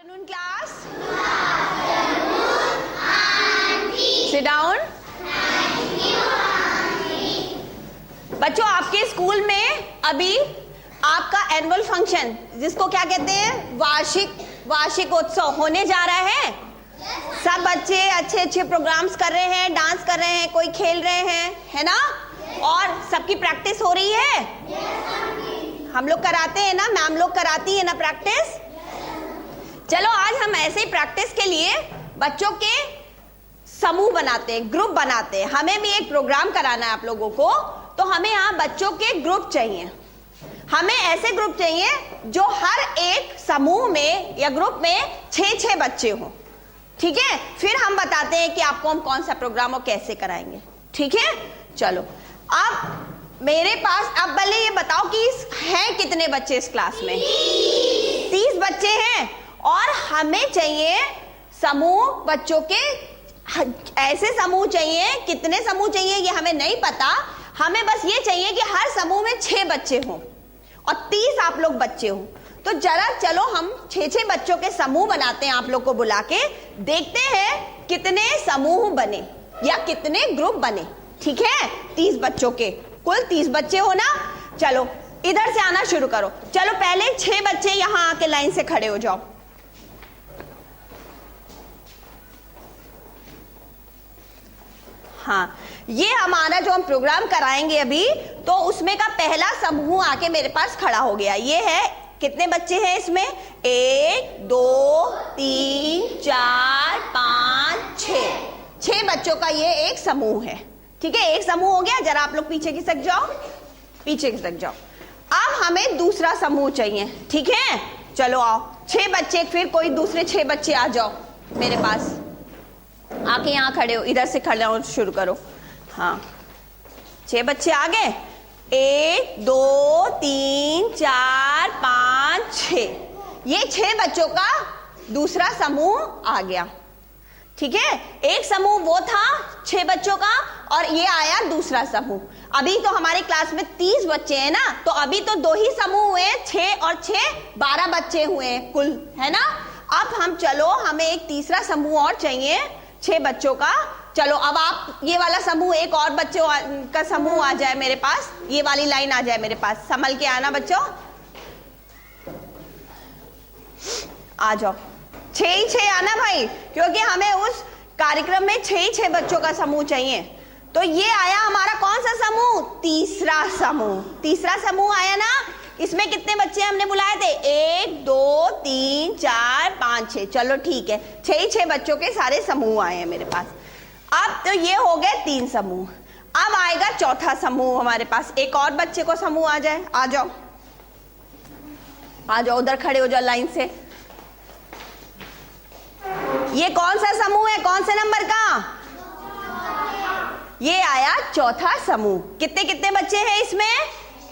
afternoon, class. Sit down. बच्चों, आपके school में अभी आपका एनुअल फंक्शन, जिसको क्या कहते हैं, वार्षिकोत्सव होने जा रहा है। सब बच्चे अच्छे अच्छे प्रोग्राम्स कर रहे हैं, डांस कर रहे हैं, कोई खेल रहे हैं, है ना? और सबकी प्रैक्टिस हो रही है। हम लोग कराते हैं ना, मैम लोग कराती है ना प्रैक्टिस। चलो आज हम ऐसे ही प्रैक्टिस के लिए बच्चों के समूह बनाते हैं, ग्रुप बनाते हैं। हमें भी एक प्रोग्राम कराना है आप लोगों को, तो हमें यहाँ बच्चों के ग्रुप चाहिए। हमें ऐसे ग्रुप चाहिए जो हर एक समूह में या ग्रुप में 6-6 बच्चे हों। ठीक है, फिर हम बताते हैं कि आपको हम कौन सा प्रोग्राम और कैसे कराएंगे। ठीक है, चलो अब मेरे पास, अब पहले ये बताओ कि हैं कितने बच्चे इस क्लास में? 30 बच्चे हैं। और हमें चाहिए समूह बच्चों के, ऐसे समूह चाहिए। कितने समूह चाहिए ये हमें नहीं पता, हमें बस ये चाहिए कि हर समूह में 6 बच्चे हों और 30 आप लोग बच्चे हो। तो जरा चलो हम 6-6 बच्चों के समूह बनाते हैं, आप लोग को बुला के देखते हैं कितने समूह बने या कितने ग्रुप बने। ठीक है, 30 बच्चों के, कुल 30 बच्चे हो ना। चलो इधर से आना शुरू करो। चलो पहले 6 बच्चे यहां आके लाइन से खड़े हो जाओ। हाँ, ये हमारा जो हम प्रोग्राम कराएंगे अभी, तो उसमें का पहला समूह आके मेरे पास खड़ा हो गया। ये है, कितने बच्चे हैं इसमें? 1 2 3 4 5 6 बच्चों का ये एक समूह है। ठीक है, एक समूह हो गया। जरा आप लोग पीछे खिसक जाओ, पीछे खिसक जाओ। अब हमें दूसरा समूह चाहिए। ठीक है, चलो आओ 6 बच्चे, फिर कोई दूसरे 6 बच्चे आ जाओ मेरे पास, आके यहाँ खड़े हो, इधर से खड़े हो, शुरू करो। हाँ, 6 बच्चे आ गए। 1 2 3 4 5 6, ये 6 बच्चों का दूसरा समूह आ गया। ठीक है, एक समूह वो था 6 बच्चों का, और ये आया दूसरा समूह। अभी तो हमारे क्लास में 30 बच्चे हैं ना, तो अभी तो 2 ही समूह हुए, 6 और 6 12 बच्चे हुए हैं कुल, है ना? अब हम चलो, हमें एक तीसरा समूह और चाहिए 6 बच्चों का। चलो अब आप ये वाला समूह, एक और बच्चों का समूह आ जाए मेरे पास, ये वाली लाइन आ जाए मेरे पास। संभल के आना बच्चों, आ जाओ। 6 ही 6 आना भाई, क्योंकि हमें उस कार्यक्रम में 6 ही 6 बच्चों का समूह चाहिए। तो ये आया हमारा कौन सा समूह? तीसरा समूह। तीसरा समूह आया ना। इसमें कितने बच्चे हमने बुलाए थे? 1 2 3 4 5 6। चलो ठीक है, 6 ही 6 बच्चों के सारे समूह आए हैं मेरे पास। अब तो ये हो गए 3 समूह। अब आएगा चौथा समूह हमारे पास। एक और बच्चे को समूह आ जाए, आ जाओ, आ जाओ, उधर खड़े हो जाओ लाइन से। ये कौन सा समूह है, कौन से नंबर का? ये आया चौथा समूह। कितने कितने बच्चे हैं इसमें?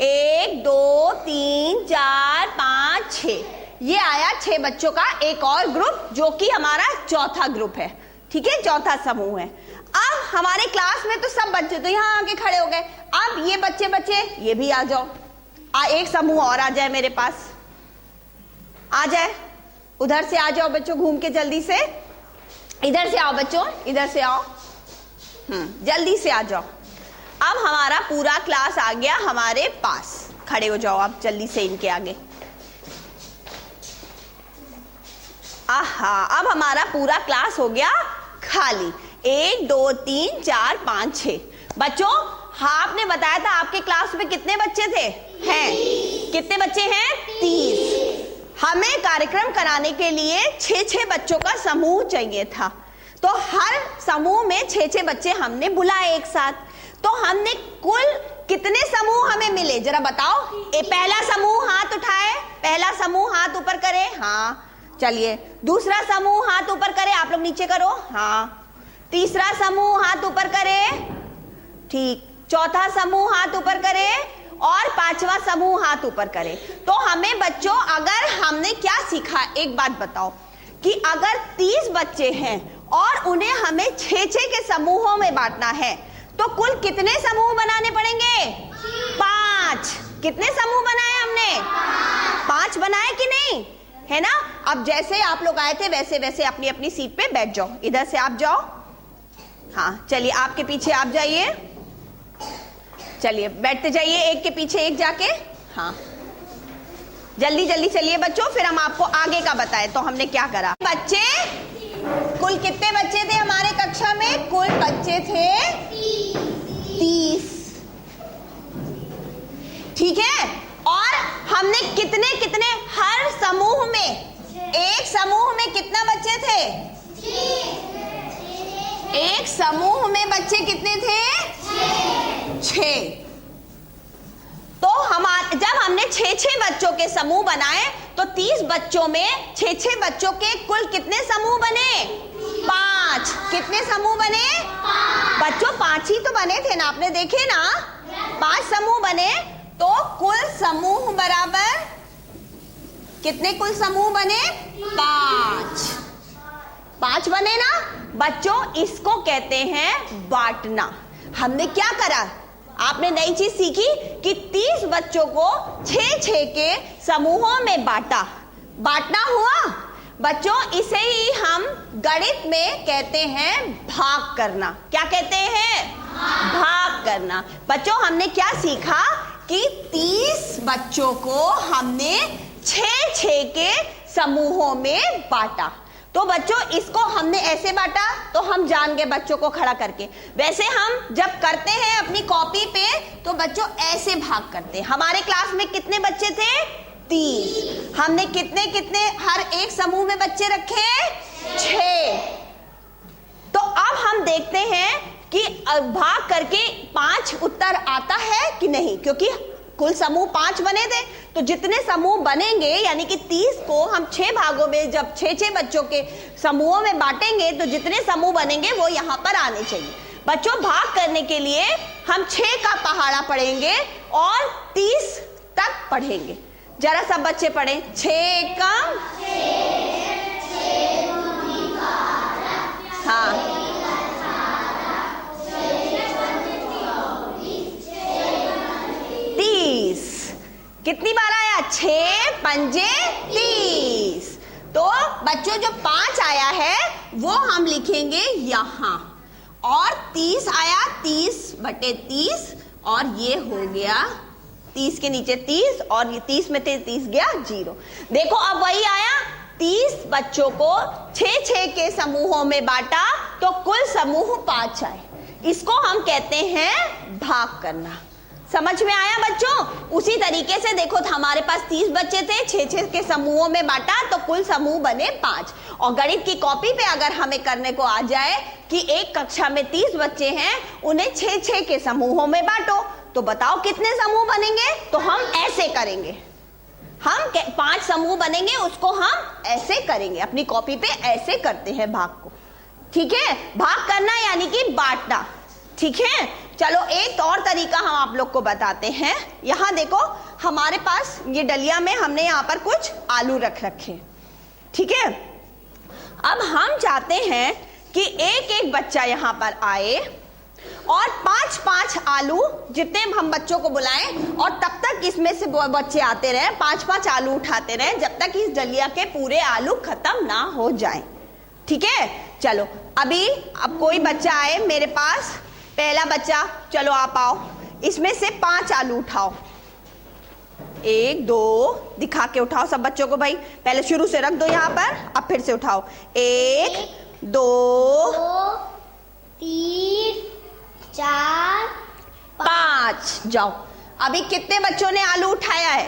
1 2 3 4 5 6। ये आया 6 बच्चों का एक और ग्रुप, जो कि हमारा चौथा ग्रुप है। ठीक है, चौथा समूह है। अब हमारे क्लास में तो सब बच्चे तो यहाँ आके खड़े हो गए। अब ये बच्चे ये भी आ जाओ। एक समूह और आ जाए मेरे पास, आ जाए, उधर से आ जाओ बच्चों, घूम के जल्दी से इधर से आओ बच्चों, इधर से आओ, जल्दी से आ जाओ। अब हमारा पूरा क्लास आ गया हमारे पास। खड़े हो जाओ आप जल्दी से इनके आगे। आहा, अब हमारा पूरा क्लास हो गया खाली। 1 2 3 4 5 6 बच्चों, हाँ आपने बताया था आपके क्लास में कितने बच्चे थे? हैं कितने बच्चे हैं? 30। हमें कार्यक्रम कराने के लिए 6-6 बच्चों का समूह चाहिए था। तो हर समूह में 6-6 बच्चे हमने बुलाए एक साथ। तो हमने कुल कितने समूह हमें मिले, जरा बताओ। पहला समूह हाथ उठाए, पहला समूह हाथ ऊपर करे। हाँ, चलिए। दूसरा समूह हाथ ऊपर करे, आप लोग नीचे करो। हाँ। तीसरा समूह हाथ ऊपर करे, ठीक। चौथा समूह हाथ ऊपर करे, और 5वां समूह हाथ ऊपर करे। तो हमें बच्चों, अगर हमने क्या सीखा, एक बात बताओ, कि अगर 30 बच्चे हैं और उन्हें हमें 6-6 के समूहों में बांटना है, तो कुल कितने समूह बनाने पड़ेंगे? 5। कितने समूह बनाए हमने? 5 बनाए कि नहीं? है ना। अब जैसे आप लोग आए थे वैसे वैसे अपनी अपनी सीट पे बैठ जाओ। इधर से आप जाओ, हाँ चलिए आपके पीछे आप जाइए, चलिए बैठते जाइए एक के पीछे एक जाके। हाँ जल्दी जल्दी चलिए बच्चों, फिर हम आपको आगे का बताएं तो हमने क्या करा। बच्चे कुल कितने बच्चे थे हमारे कक्षा में? कुल बच्चे थे 30, ठीक है। और हमने कितने कितने हर समूह में, एक समूह में कितना बच्चे थे? एक समूह में बच्चे कितने थे? 6। तो जब हमने 6-6 बच्चों के समूह बनाए तो 30 बच्चों में 6-6 बच्चों के कुल कितने समूह बने? 5। कितने समूह बने? 5। बच्चों 5 ही तो बने थे ना, आपने देखे ना, 5 समूह बने। तो कुल समूह बराबर कितने? कुल समूह बने 5। 5 बने ना बच्चों, इसको कहते हैं बांटना। हमने क्या करा? आपने नई चीज सीखी कि 30 बच्चों को 6-6 के समूहों में बांटना हुआ बच्चों। इसे ही हम गणित में कहते हैं भाग करना। क्या कहते हैं? भाग करना। बच्चों हमने क्या सीखा कि 30 बच्चों को हमने 6-6 के समूहों में बांटा। तो बच्चों इसको हमने ऐसे बांटा तो हम जान गए बच्चों को खड़ा करके। वैसे हम जब करते हैं अपनी कॉपी पे तो बच्चों ऐसे भाग करते हैं। हमारे क्लास में कितने बच्चे थे? 30। हमने कितने कितने हर एक समूह में बच्चे रखे? 6। तो अब हम देखते हैं कि भाग करके 5 उत्तर आता है कि नहीं, क्योंकि कुल समूह 5 बने थे। तो जितने समूह बनेंगे यानी कि 30 को हम 6 भागों में जब 6-6 बच्चों के समूहों में बांटेंगे तो जितने समूह बनेंगे वो यहाँ पर आने चाहिए। बच्चों भाग करने के लिए हम 6 का पहाड़ा पढ़ेंगे और 30 तक पढ़ेंगे। जरा सब बच्चे पढ़ें। 6 कम, हाँ 30। कितनी बार आया? 6 पंजे 30। तो बच्चों जो 5 आया है वो हम लिखेंगे यहां, और 30 आया 30/30, और ये हो गया 30 के नीचे 30, और ये 30 में 30 गया 0। देखो अब वही आया, 30 बच्चों को 6-6 के समूहों में बांटा तो कुल समूह 5 आए। इसको हम कहते हैं भाग करना। समझ में आया बच्चों? उसी तरीके से देखो हमारे पास 30 बच्चे थे, 6-6 के समूहों में बांटा तो कुल समूह बने 5। और गणित की कॉपी पे अगर हमें करने को आ जाए कि एक कक्षा में 30 बच्चे हैं, उन्हें 6-6 के समूहों में बांटो, तो बताओ कितने समूह बनेंगे? तो हम ऐसे करेंगे, हम 5 समूह बनेंगे, उसको हम ऐसे करेंगे। अपनी कॉपी पे ऐसे करते हैं भाग को, ठीक है। भाग करना यानी कि बांटना, ठीक है। चलो एक और तरीका हम आप लोग को बताते हैं। यहाँ देखो हमारे पास ये डलिया में हमने यहाँ पर कुछ आलू रख रखे, ठीक है। अब हम चाहते हैं कि एक एक बच्चा यहाँ पर आए और 5-5 आलू, जितने हम बच्चों को बुलाएं, और तब तक इसमें से बच्चे आते रहे, 5-5 आलू उठाते रहे जब तक इस डलिया के पूरे आलू खत्म ना हो जाएं, ठीक है। चलो अभी अब कोई बच्चा आए मेरे पास, पहला बच्चा, चलो आप आओ, इसमें से 5 आलू उठाओ। 1 2 दिखा के उठाओ सब बच्चों को भाई, पहले शुरू से रख दो यहाँ पर, अब फिर से उठाओ। 1 2 3 4 5 जाओ। अभी कितने बच्चों ने आलू उठाया है?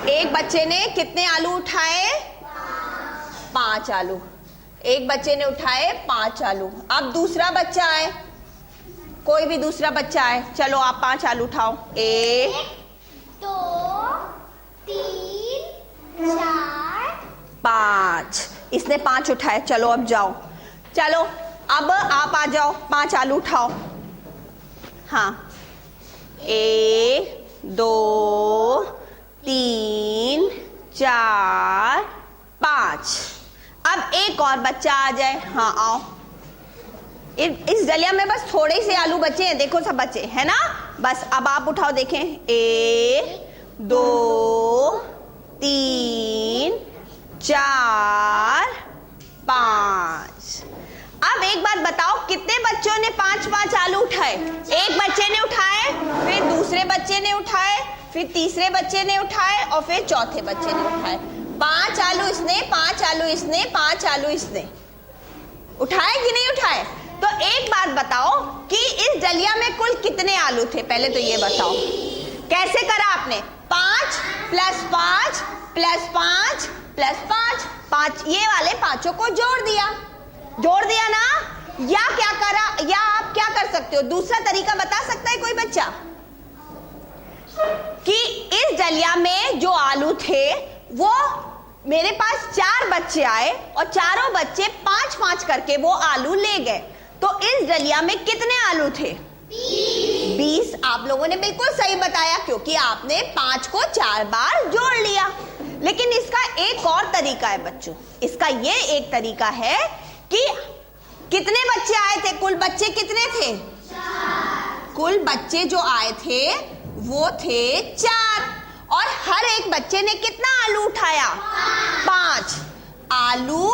एक बच्चे ने कितने आलू उठाए? 5 आलू। एक बच्चे ने उठाए 5 आलू। अब दूसरा बच्चा आए, कोई भी दूसरा बच्चा आए, चलो आप 5 आलू उठाओ। 1 2 3 4 5। इसने 5 उठाए, चलो अब जाओ। चलो अब आप आ जाओ, 5 आलू उठाओ। हाँ 1 2 3 4 5। अब एक और बच्चा आ जाए, हाँ आओ। इस डलिया में बस थोड़े से आलू बचे हैं, देखो सब बचे है ना। बस अब आप उठाओ, देखें 1 2 3 4 5। अब एक बात बताओ, कितने बच्चों ने 5-5 आलू उठाए? एक बच्चे ने उठाए, फिर दूसरे बच्चे ने उठाए, फिर तीसरे बच्चे ने उठाए और फिर चौथे बच्चे ने उठाए। 5 आलू इसने, 5 आलू इसने, 5 आलू इसने। उठाए कि नहीं उठाए? तो एक बात बताओ कि इस डलिया में कुल कितने आलू थे? पहले तो ये बताओ, कैसे करा आपने? 5 + 5 + 5 + 5, 5 ये वाले पांचों को जोड़ दिया ना? या क्या करा, या आप क्या कर सकते हो, दूसरा तरीका बता सकता है कोई बच्चा कि इस डलिया में जो आलू थे वो मेरे पास 4 बच्चे आए और चारों बच्चे 5-5 करके वो आलू ले गए, तो इस डलिया में कितने आलू थे? 20। आप लोगों ने बिल्कुल सही बताया, क्योंकि आपने 5 को 4 बार जोड़ लिया। लेकिन इसका एक और तरीका है बच्चों, इसका ये एक तरीका है कि कितने बच्चे आए थे? कुल बच्चे कितने थे? 4। कुल बच्चे जो आए थे वो थे 4 और हर एक बच्चे ने कितना आलू उठाया? 5 आलू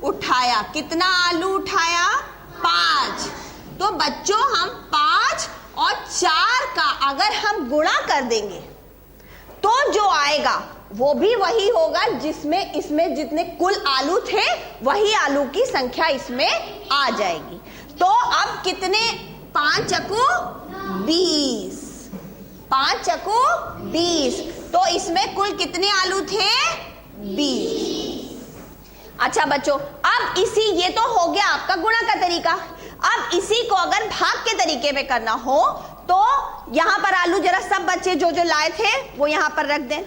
उठाया। कितना आलू उठाया? 5। तो बच्चों हम 5 और 4 का अगर हम गुणा कर देंगे तो जो आएगा वो भी वही होगा जिसमें इसमें जितने कुल आलू थे वही आलू की संख्या इसमें आ जाएगी। तो अब कितने? 5 चक्कू 20, 5 चक्कू 20। तो इसमें कुल कितने आलू थे? 20। अच्छा बच्चों, अब ये तो हो गया आपका गुणा का तरीका। अब इसी को अगर भाग के तरीके में करना हो तो यहां पर आलू जरा सब बच्चे जो जो लाए थे वो यहां पर रख दें।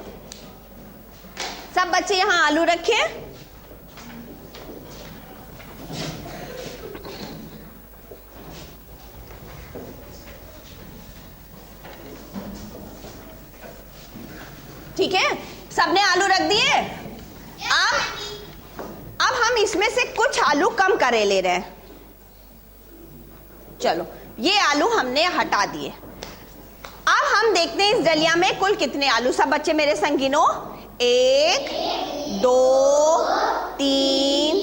सब बच्चे यहां आलू रखें। ठीक है, सबने आलू रख दिए। अब हम इसमें से कुछ आलू कम करे ले रहे हैं। चलो ये आलू हमने हटा दिए। अब हम देखते हैं इस डलिया में कुल कितने आलू। सब बच्चे मेरे संग गिनो। 1 2 3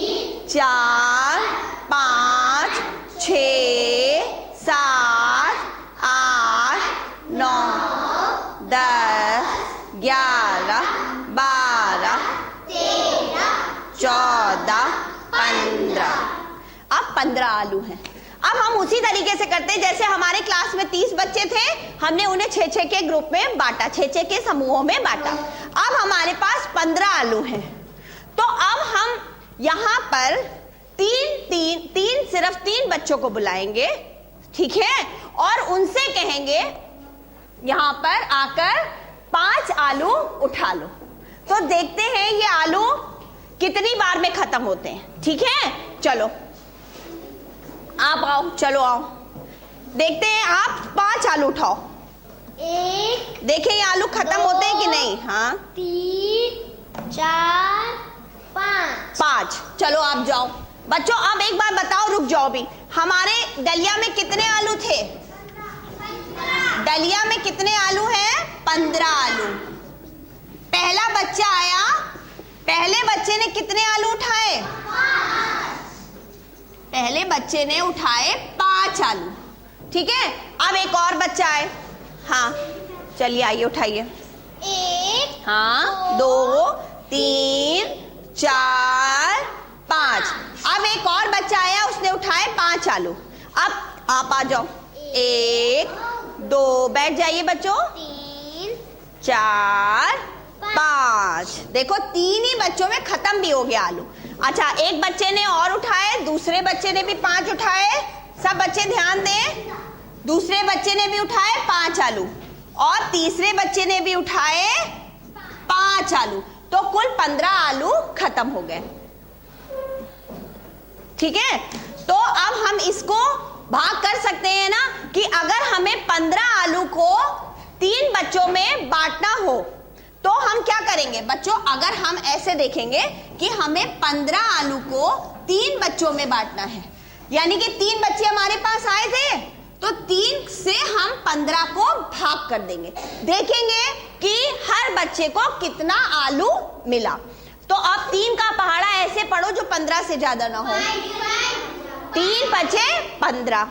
4 5 6 7 8 9 10 11 12 14 15। अब 15 आलू हैं। अब हम उसी तरीके से करते हैं जैसे हमारे क्लास में 30 बच्चे थे, हमने उन्हें 6-6 के ग्रुप में बांटा, 6-6 के समूहों में बांटा। अब हमारे पास 15 आलू हैं। तो अब हम यहां पर सिर्फ 3 बच्चों को बुलाएंगे, ठीक है, और उनसे कहेंगे यहां पर आकर 5 आलू उठा लो। तो देखते हैं ये आलू कितनी बार में खत्म होते हैं। ठीक है, चलो आप आओ, चलो आओ, देखते हैं। आप 5 आलू उठाओ। 1 देखें ये आलू खत्म होते हैं कि नहीं। हाँ 3 4 5। चलो आप जाओ। बच्चों अब एक बार बताओ, रुक जाओ भी, हमारे डलिया में कितने आलू थे? डलिया में कितने आलू हैं? 15 आलू। पहला बच्चा आया, पहले बच्चे ने कितने आलू उठाए? पहले बच्चे ने उठाए 5 आलू। ठीक है, अब एक और बच्चा आए। हाँ चलिए आइए उठाइए। 1 हाँ 2 3 4 5। अब एक और बच्चा आया, उसने उठाए 5 आलू। अब आप आ जाओ। 1 2 बैठ जाइए बच्चों। 3 4 5। देखो 3 ही बच्चों में खत्म भी हो गया आलू। अच्छा एक बच्चे ने और उठाए, दूसरे बच्चे ने भी 5 उठाए। सब बच्चे ध्यान दें, दूसरे बच्चे ने भी उठाए 5 आलू और तीसरे बच्चे ने भी उठाए 5 आलू। तो कुल 15 आलू खत्म हो गए। ठीक है, तो अब हम इसको भाग कर सकते हैं ना कि अगर हमें 15 आलू को 3 बच्चों में बांटना हो तो हम क्या करेंगे बच्चों? अगर हम ऐसे देखेंगे कि हमें 15 आलू को 3 बच्चों में बांटना है, यानी कि 3 बच्चे हमारे पास आए थे तो 3 से हम 15 को भाग कर देंगे, देखेंगे कि हर बच्चे को कितना आलू मिला। तो अब 3 का पहाड़ा ऐसे पढ़ो जो 15 से ज्यादा ना हो। 3 बचे 15,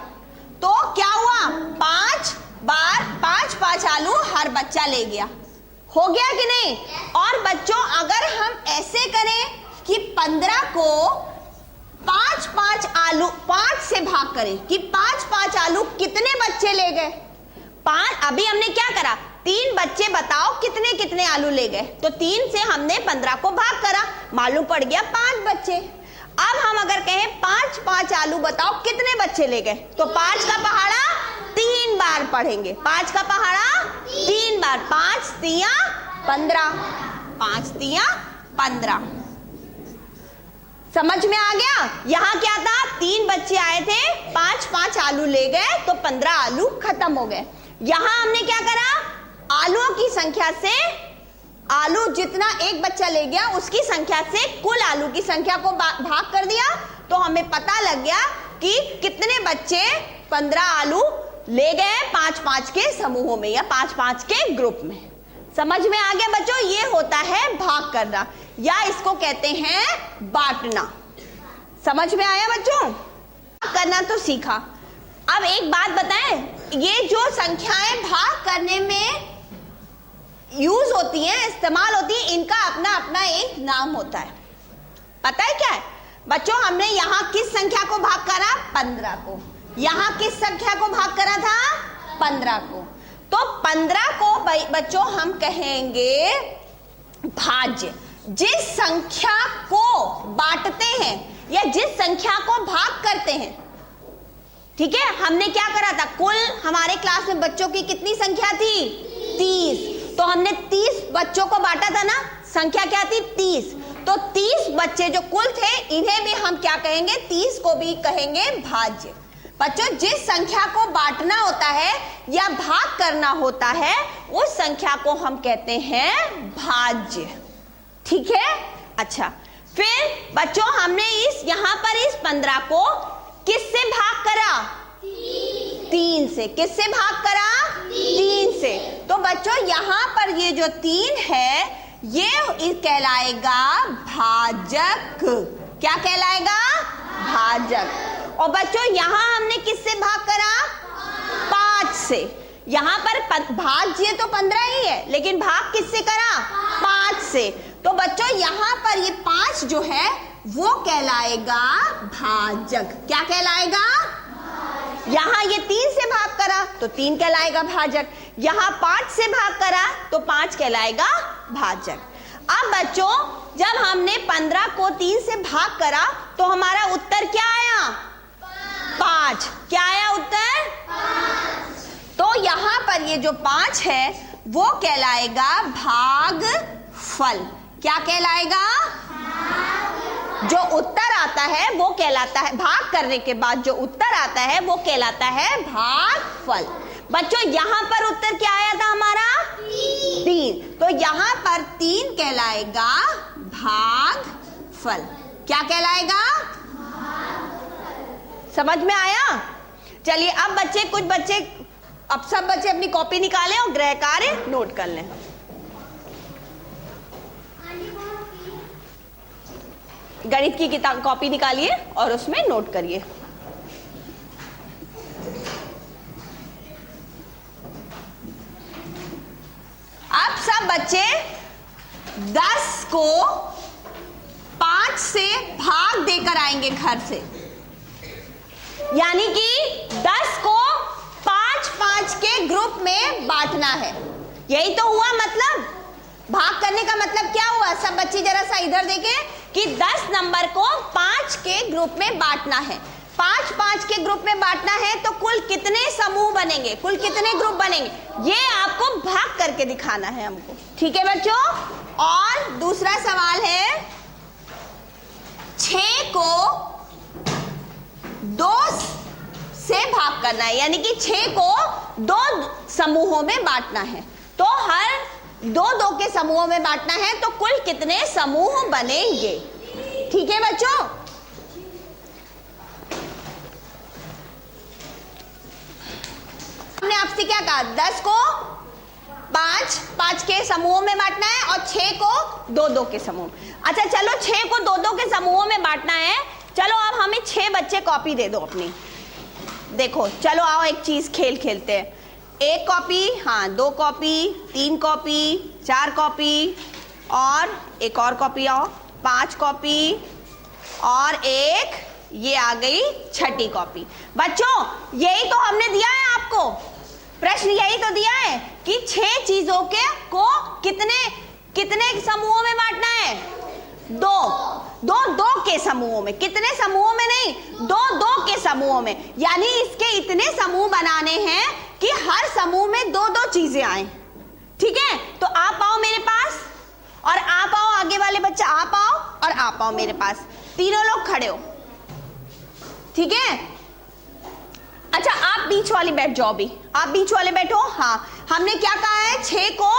तो क्या हुआ, 5 बार 5 आलू हर बच्चा ले गया। हो गया कि नहीं? और बच्चों अगर हम ऐसे करें कि 15 को 5 आलू 5 से भाग करें कि 5 आलू कितने बच्चे ले गए। 5, अभी हमने क्या करा, 3 बच्चे बताओ कितने कितने आलू ले गए, तो 3 से हमने 15 को भाग करा, मालूम पड़ गया 5 बच्चे। अब हम अगर कहें 5 आलू बताओ कितने बच्चे ले गए, तो 5 का पहाड़ा 3 बार पढ़ेंगे, 5 का पहाड़ा 3 बार, 5 तिया 15, 5 तिया 15। समझ में आ गया? यहां क्या था, 3 बच्चे आए थे, 5 आलू ले गए, तो 15 आलू खत्म हो गए। यहां हमने क्या करा, आलूओं की संख्या से आलू जितना एक बच्चा ले गया उसकी संख्या से कुल आलू की संख्या को भाग कर दिया, तो हमें पता लग गया कि कितने बच्चे 15 आलू ले गए 5 के समूहों में या 5 के ग्रुप में। समझ में आ गया बच्चों? ये होता है भाग करना, या इसको कहते हैं बांटना। समझ में आया बच्चों? भाग करना तो सीखा। अब एक बात बताएं, ये जो संख्याएं भाग करने में यूज होती हैं, इस्तेमाल होती है, इनका अपना अपना एक नाम होता है। पता है क्या है बच्चों? हमने यहाँ किस संख्या को भाग करा, 15 को। यहाँ किस संख्या को भाग करा था, 15 को। तो 15 को बच्चों हम कहेंगे भाज्य। जिस संख्या को बांटते हैं या जिस संख्या को भाग करते हैं, ठीक है, हमने क्या करा था, कुल हमारे क्लास में बच्चों की कितनी संख्या थी, 30, तो हमने 30 बच्चों को बांटा था ना, संख्या क्या थी, 30। तो 30 बच्चे जो कुल थे, इन्हें भी हम क्या कहेंगे, 30 को भी कहेंगे भाज्य। बच्चों जिस संख्या को बांटना होता है या भाग करना होता है, उस संख्या को हम कहते हैं भाज्य। ठीक है? अच्छा, फिर बच्चों हमने यहां पर इस 15 को किससे भाग करा, 3 से। किससे भाग करा, 3 से। तो बच्चों यहां पर ये जो 3 है, ये कहलाएगा भाजक। क्या कहलाएगा, भाजक। और बच्चों यहां हमने किससे भाग करा, 5 से। यहां पर भाज्य तो 15 ही है, लेकिन भाग किससे करा, 5 से। तो बच्चों यहां पर ये 5 जो है वो कहलाएगा भाजक। क्या कहलाएगा, यहां ये 3 से भाग करा तो 3 कहलाएगा भाजक, यहां 5 से भाग करा तो 5 कहलाएगा भाजक। अब बच्चों जब हमने 15 को 3 से भाग करा तो हमारा उत्तर क्या आया, 5। क्या आया उत्तर, 5। तो यहां पर ये जो 5 है वो कहलाएगा भागफल। क्या कहलाएगा, जो उत्तर आता है वो कहलाता है, भाग करने के बाद जो उत्तर आता है वो कहलाता है भागफल। बच्चों यहां पर उत्तर क्या आया था हमारा, 3। तो यहां पर 3 कहलाएगा भागफल। क्या कहलाएगा, समझ में आया? चलिए अब बच्चे, कुछ बच्चे, अब सब बच्चे अपनी कॉपी निकालें और गृह कार्य नोट कर लें। गणित की किताब कॉपी निकालिए और उसमें नोट करिए। अब सब बच्चे 10 को 5 से भाग देकर आएंगे घर से, यानी कि 10 को 5 के ग्रुप में बांटना है। यही तो हुआ, मतलब भाग करने का मतलब क्या हुआ। सब बच्चे जरा सा इधर देखें कि 10 नंबर को 5 के ग्रुप में बांटना है। 5 के ग्रुप में बांटना है तो कुल कितने समूह बनेंगे, कुल कितने ग्रुप बनेंगे, ये आपको भाग करके दिखाना है हमको। ठीक है बच्चों? और दूसरा सवाल है, 6 को 2 से भाग करना है, यानी कि 6 को 2 समूहों में बांटना है। तो हर 2 के समूहों में बांटना है, तो कुल कितने समूह बनेंगे। ठीक है बच्चों? से क्या कहा, 10 को 5 के समूहों में बांटना है और 6 को 2 के समूह। अच्छा चलो 6 को 2 के समूहों में बांटना है। चलो अब हमें 6 बच्चे कॉपी दे दो अपनी। देखो चलो आओ एक चीज खेल खेलते हैं। 1 कॉपी, हाँ 2 कॉपी, 3 कॉपी, 4 कॉपी और एक और कॉपी आओ, 5 कॉपी और एक ये आ गई 6ठी कॉपी। बच्चों यही तो हमने दिया है आपको, प्रश्न यही तो दिया है कि 6 चीजों के को कितने समूहों में बांटना है, 2 के समूहों में। कितने समूहों में नहीं, 2 के समूहों में। यानी इसके इतने समूह बनाने हैं कि हर समूह में 2 चीजें आए। ठीक है, तो आप आओ मेरे पास और आप आओ, आगे वाले बच्चे आप आओ और आप आओ मेरे पास, तीनों लोग खड़े हो। ठीक है, अच्छा आप बीच वाली बैठ जाओ, भी आप बीच वाले बैठो। हाँ हमने क्या कहा है, 6 को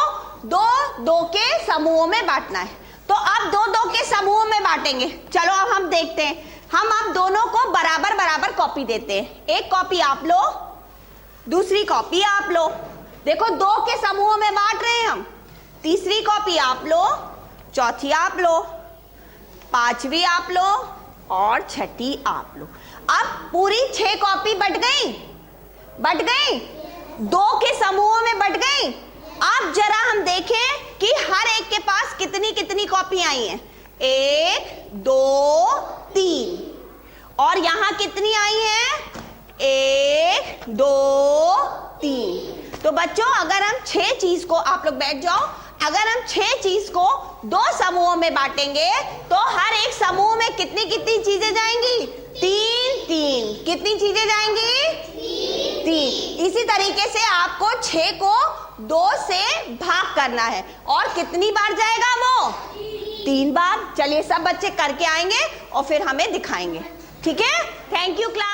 2 के समूहों में बांटना है। तो अब 2 के समूहों में बांटेंगे। चलो अब हम देखते हैं, हम अब दोनों को बराबर बराबर कॉपी देते हैं। एक कॉपी आप लो, दूसरी कॉपी आप लो। देखो 2 के समूहों में बांट रहे हैं हम। तीसरी कॉपी आप लो, चौथी आप लो, 5वीं आप लो और 6ठी आप लो। अब पूरी 6 कॉपी बट गई 2 के समूहों में बट गई। अब जरा हम देखें कि हर एक के पास कितनी कॉपी आई हैं। 1 2 3 और यहां कितनी आई हैं, 1 2 3। तो बच्चों अगर हम 6 चीज को, आप लोग बैठ जाओ, अगर हम 6 चीज को 2 समूहों में बांटेंगे तो हर एक समूह में कितनी चीजें जाएंगी, 3। कितनी चीजें जाएंगी, 3। इसी तरीके से आपको 6 को 2 से भाग करना है और कितनी बार जाएगा वो, 3 बार। चलिए सब बच्चे करके आएंगे और फिर हमें दिखाएंगे। ठीक है, थैंक यू क्लास।